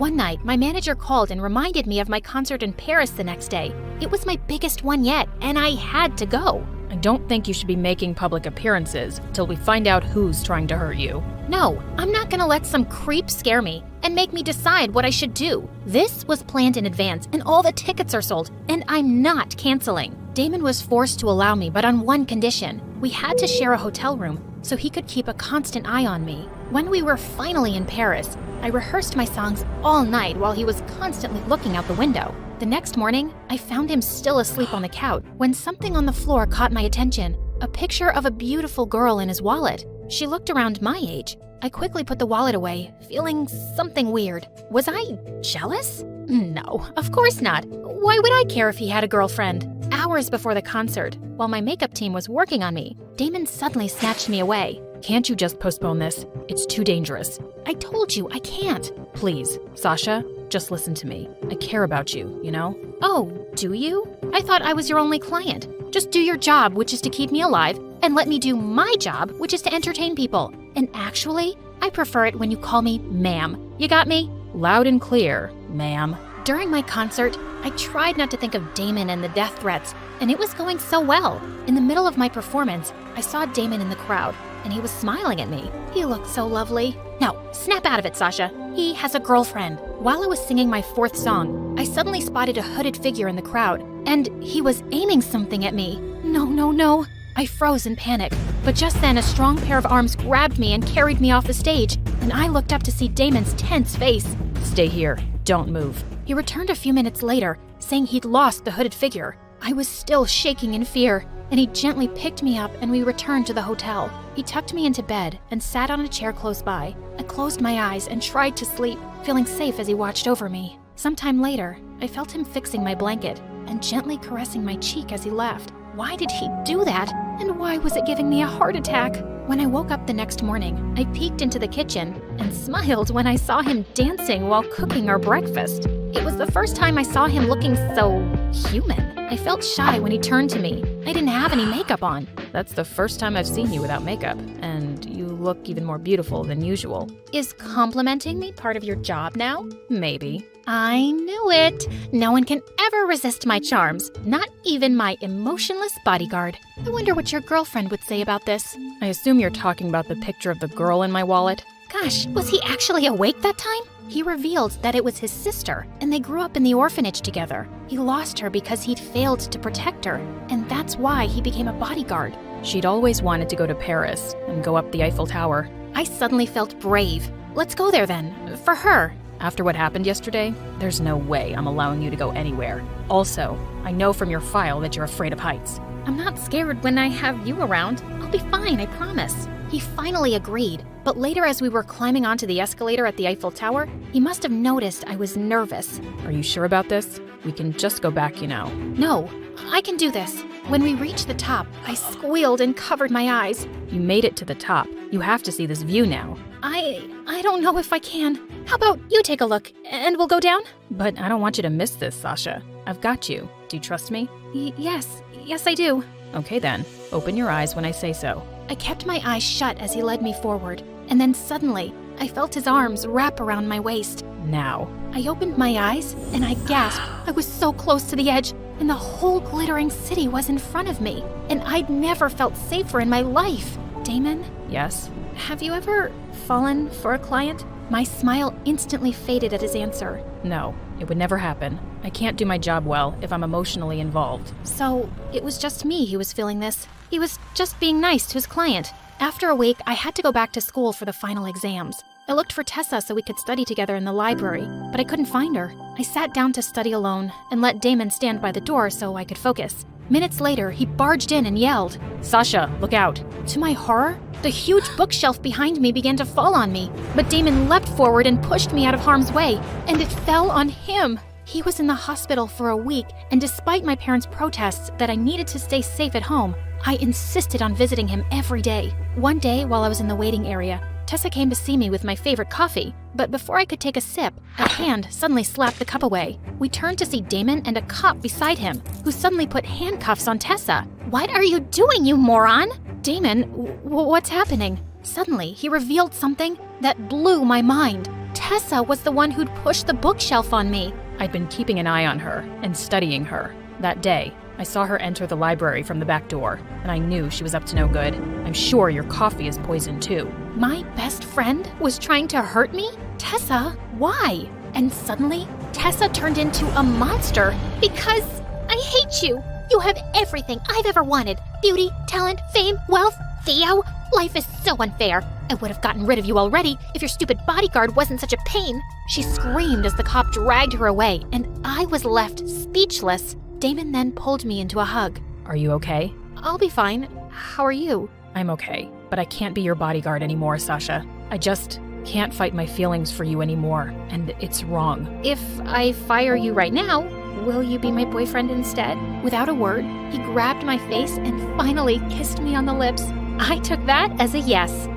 One night, my manager called and reminded me of my concert in Paris the next day. It was my biggest one yet, and I had to go. I don't think you should be making public appearances till we find out who's trying to hurt you. No, I'm not gonna let some creep scare me and make me decide what I should do. This was planned in advance, and all the tickets are sold, and I'm not canceling. Damon was forced to allow me, but on one condition. We had to share a hotel room, so he could keep a constant eye on me. When we were finally in Paris, I rehearsed my songs all night while he was constantly looking out the window. The next morning, I found him still asleep on the couch when something on the floor caught my attention. A picture of a beautiful girl in his wallet. She looked around my age. I quickly put the wallet away, feeling something weird. Was I jealous? No, of course not. Why would I care if he had a girlfriend? Hours before the concert, while my makeup team was working on me, Damon suddenly snatched me away. Can't you just postpone this? It's too dangerous. I told you, I can't. Please, Sasha, just listen to me. I care about you, you know? Oh, do you? I thought I was your only client. Just do your job, which is to keep me alive, and let me do my job, which is to entertain people. And actually, I prefer it when you call me ma'am. You got me? Loud and clear, ma'am. During my concert, I tried not to think of Damon and the death threats, and it was going so well. In the middle of my performance, I saw Damon in the crowd, and he was smiling at me. He looked so lovely. No, snap out of it, Sasha. He has a girlfriend. While I was singing my fourth song, I suddenly spotted a hooded figure in the crowd, and he was aiming something at me. No, no, no. I froze in panic, but just then a strong pair of arms grabbed me and carried me off the stage, and I looked up to see Damon's tense face. Stay here. Don't move. He returned a few minutes later, saying he'd lost the hooded figure. I was still shaking in fear, and he gently picked me up and we returned to the hotel. He tucked me into bed and sat on a chair close by. I closed my eyes and tried to sleep, feeling safe as he watched over me. Sometime later, I felt him fixing my blanket and gently caressing my cheek as he left. Why did he do that? And why was it giving me a heart attack? When I woke up the next morning, I peeked into the kitchen and smiled when I saw him dancing while cooking our breakfast. It was the first time I saw him looking so human. I felt shy when he turned to me. I didn't have any makeup on. That's the first time I've seen you without makeup, and you look even more beautiful than usual. Is complimenting me part of your job now? Maybe. I knew it. No one can ever resist my charms, not even my emotionless bodyguard. I wonder what your girlfriend would say about this. I assume you're talking about the picture of the girl in my wallet? Gosh, was he actually awake that time? He revealed that it was his sister, and they grew up in the orphanage together. He lost her because he'd failed to protect her, and that's why he became a bodyguard. She'd always wanted to go to Paris and go up the Eiffel Tower. I suddenly felt brave. Let's go there then, for her. After what happened yesterday, there's no way I'm allowing you to go anywhere. Also, I know from your file that you're afraid of heights. I'm not scared when I have you around. I'll be fine, I promise. He finally agreed, but later as we were climbing onto the escalator at the Eiffel Tower, he must have noticed I was nervous. Are you sure about this? We can just go back, you know. No, I can do this. When we reached the top, I squealed and covered my eyes. You made it to the top. You have to see this view now. I don't know if I can. How about you take a look, and we'll go down? But I don't want you to miss this, Sasha. I've got you. Do you trust me? Yes I do. Okay then, open your eyes when I say so. I kept my eyes shut as he led me forward, and then suddenly, I felt his arms wrap around my waist. Now. I opened my eyes, and I gasped. I was so close to the edge, and the whole glittering city was in front of me, and I'd never felt safer in my life. Damon? Yes? Have you ever fallen for a client? My smile instantly faded at his answer. No, it would never happen. I can't do my job well if I'm emotionally involved. So, it was just me who was feeling this. He was just being nice to his client. After a week, I had to go back to school for the final exams. I looked for Tessa so we could study together in the library, but I couldn't find her. I sat down to study alone and let Damon stand by the door so I could focus. Minutes later, he barged in and yelled, "Sasha, look out!" To my horror, the huge bookshelf behind me began to fall on me, but Damon leapt forward and pushed me out of harm's way, and it fell on him. He was in the hospital for a week, and despite my parents' protests that I needed to stay safe at home, I insisted on visiting him every day. One day, while I was in the waiting area, Tessa came to see me with my favorite coffee, but before I could take a sip, a hand suddenly slapped the cup away. We turned to see Damon and a cop beside him, who suddenly put handcuffs on Tessa. "What are you doing, you moron?" "Damon, what's happening?" Suddenly, he revealed something that blew my mind. Tessa was the one who'd pushed the bookshelf on me. I'd been keeping an eye on her and studying her. That day, I saw her enter the library from the back door, and I knew she was up to no good. I'm sure your coffee is poisoned too. My best friend was trying to hurt me? Tessa, why? And suddenly, Tessa turned into a monster because I hate you. You have everything I've ever wanted. Beauty, talent, fame, wealth. Theo, life is so unfair. I would have gotten rid of you already if your stupid bodyguard wasn't such a pain. She screamed as the cop dragged her away, and I was left speechless. Damon then pulled me into a hug. Are you okay? I'll be fine. How are you? I'm okay, but I can't be your bodyguard anymore, Sasha. I just can't fight my feelings for you anymore, and it's wrong. If I fire you right now, will you be my boyfriend instead? Without a word, he grabbed my face and finally kissed me on the lips. I took that as a yes.